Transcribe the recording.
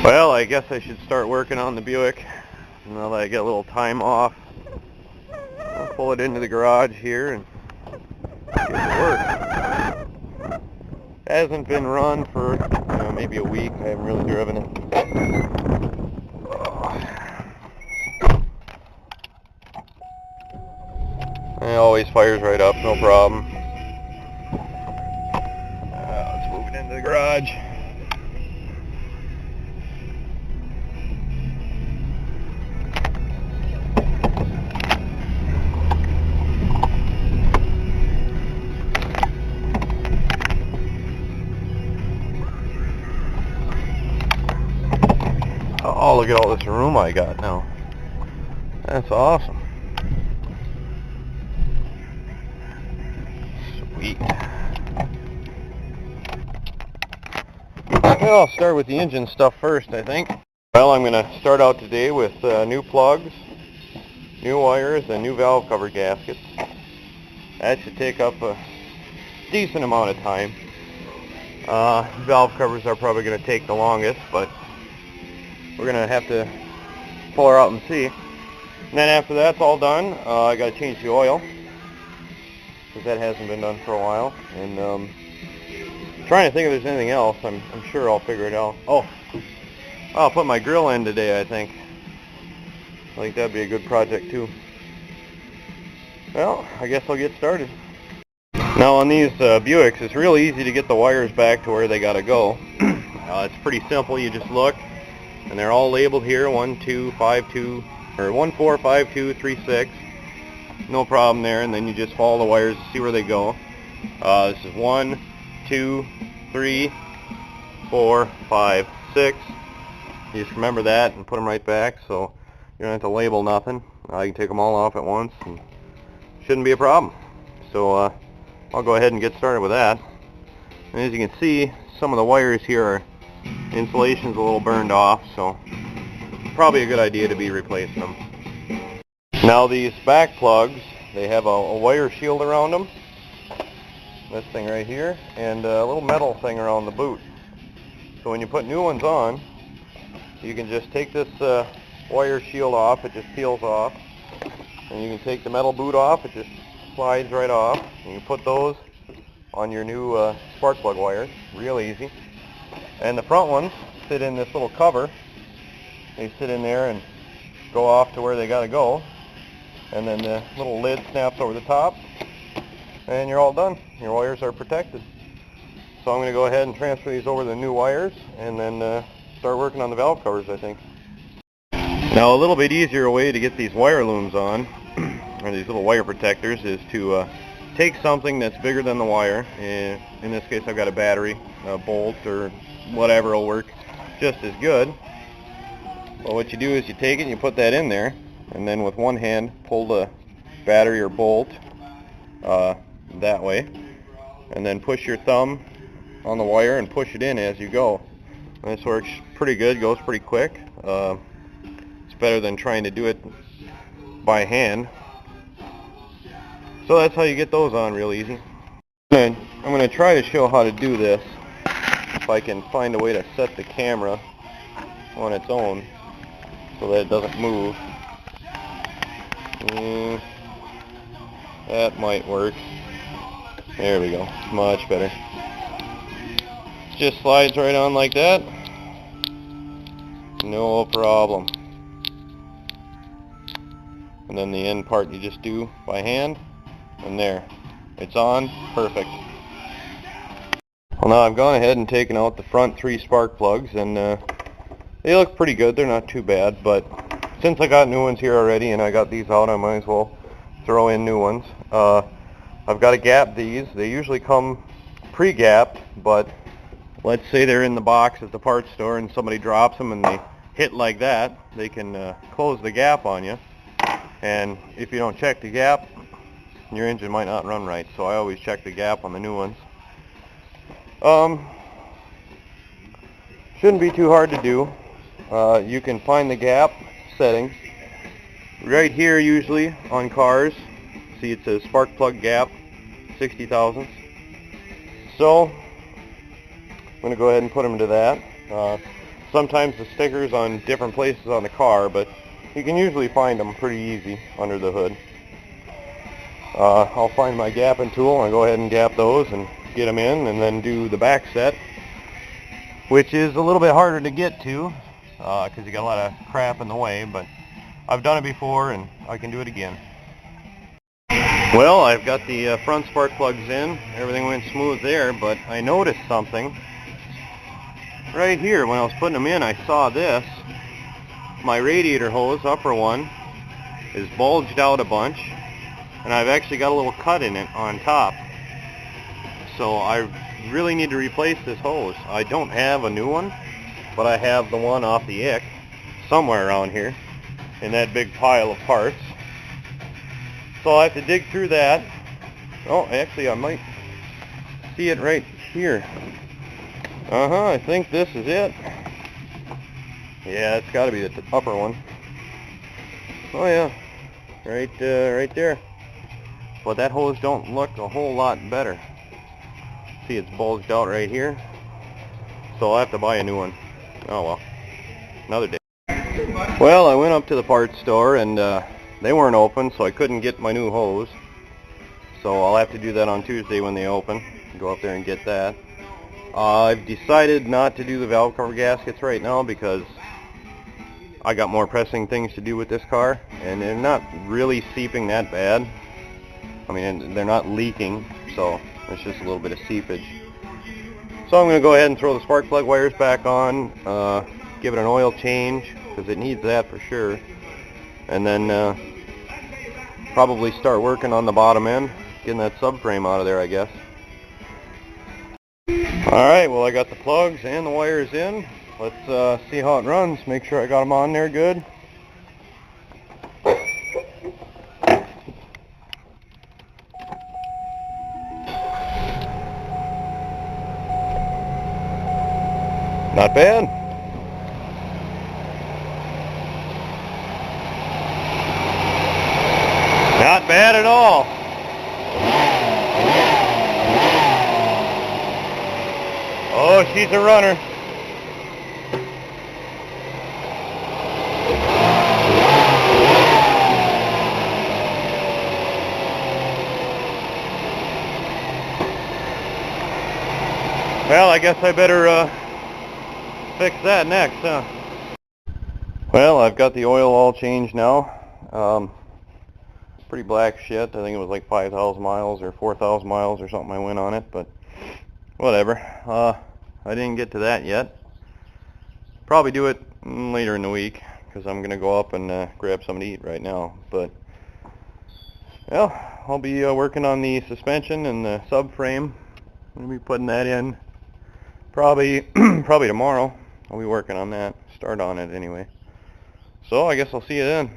Well, I guess I should start working on the Buick now that I get a little time off. I'll pull it into the garage here and get to work. It hasn't been run for maybe a week. I haven't really driven it. It always fires right up, no problem. Let's move it into the garage. Oh, look at all this room I got now. That's awesome. Sweet. Well, I'll start with the engine stuff first, I think. Well, I'm going to start out today with new plugs, new wires, and new valve cover gaskets. That should take up a decent amount of time. Valve covers are probably going to take the longest, but we're going to have to pull her out and see. And then after that's all done, I got to change the oil, because that hasn't been done for a while. And trying to think if there's anything else. I'm sure I'll figure it out. Oh, I'll put my grill in today, I think. I think that'd be a good project too. Well, I guess I'll get started. Now on these Buicks, it's real easy to get the wires back to where they got to go. It's pretty simple. You just look, and they're all labeled here, 1252 or 145236. No problem there. And then you just follow the wires to see where they go. This is 1, 2, 3, 4, 5, 6. You just remember that and put them right back, so you don't have to label nothing. You can take them all off at once, and shouldn't be a problem. So I'll go ahead and get started with that. And as you can see, some of the wires here are, insulation's a little burned off, so probably a good idea to be replacing them. Now these back plugs, they have a wire shield around them, this thing right here, and a little metal thing around the boot. So when you put new ones on, you can just take this wire shield off, it just peels off, and you can take the metal boot off, it just slides right off. You can put those on your new spark plug wires, real easy. And the front ones sit in this little cover. They sit in there and go off to where they got to go. And then the little lid snaps over the top, and you're all done. Your wires are protected. So I'm going to go ahead and transfer these over to the new wires, and then start working on the valve covers, I think. Now a little bit easier way to get these wire looms on, or these little wire protectors, is to take something that's bigger than the wire. In this case I've got a battery, a bolt, or whatever will work just as good. Well, what you do is you take it and you put that in there, and then with one hand pull the battery or bolt that way, and then push your thumb on the wire and push it in as you go. And this works pretty good, goes pretty quick. It's better than trying to do it by hand. So that's how you get those on real easy. And I'm going to try to show how to do this, if I can find a way to set the camera on its own so that it doesn't move. That might work. There we go. Much better. Just slides right on like that. No problem. And then the end part you just do by hand, and there. It's on. Perfect. Well, now I've gone ahead and taken out the front 3 spark plugs, and they look pretty good. They're not too bad, but since I got new ones here already and I got these out, I might as well throw in new ones. I've got to gap these. They usually come pre-gapped, but let's say they're in the box at the parts store and somebody drops them and they hit like that, they can close the gap on you. And if you don't check the gap, your engine might not run right. So I always check the gap on the new ones. Shouldn't be too hard to do. You can find the gap settings right here usually on cars. See, it says spark plug gap 60 thousandths. So I'm going to go ahead and put them into that. sometimes the stickers on different places on the car, but you can usually find them pretty easy under the hood. I'll find my gapping tool and go ahead and gap those and get them in, and then do the back set, which is a little bit harder to get to because you got a lot of crap in the way, but I've done it before and I can do it again. Well, I've got the front spark plugs in. Everything went smooth there, but I noticed something right here. When I was putting them in, I saw this. My radiator hose, upper one, is bulged out a bunch, and I've actually got a little cut in it on top. So I really need to replace this hose. I don't have a new one, but I have the one off the ick somewhere around here in that big pile of parts. So I have to dig through that. Oh, actually I might see it right here. I think this is it. Yeah, it's got to be the upper one. Oh yeah, right there. But that hose don't look a whole lot better. See, it's bulged out right here. So I'll have to buy a new one. Oh well, another day. Well, I went up to the parts store and they weren't open, so I couldn't get my new hose. So I'll have to do that on Tuesday when they open. Go up there and get that. I've decided not to do the valve cover gaskets right now because I got more pressing things to do with this car, and they're not really seeping that bad. I mean, they're not leaking, so it's just a little bit of seepage. So I'm going to go ahead and throw the spark plug wires back on, give it an oil change, because it needs that for sure, and then probably start working on the bottom end, getting that subframe out of there, I guess. Alright, well I got the plugs and the wires in. Let's see how it runs, make sure I got them on there good. Not bad. Not bad at all. Oh, she's a runner. Well, I guess I better fix that next, huh? Well, I've got the oil all changed now. Pretty black shit. I think it was like 5,000 miles or 4,000 miles or something I went on it, but whatever. I didn't get to that yet. Probably do it later in the week because I'm going to go up and grab something to eat right now. But, well, I'll be working on the suspension and the subframe. I'll be putting that in probably tomorrow. I'll be working on that. Start on it anyway. So I guess I'll see you then.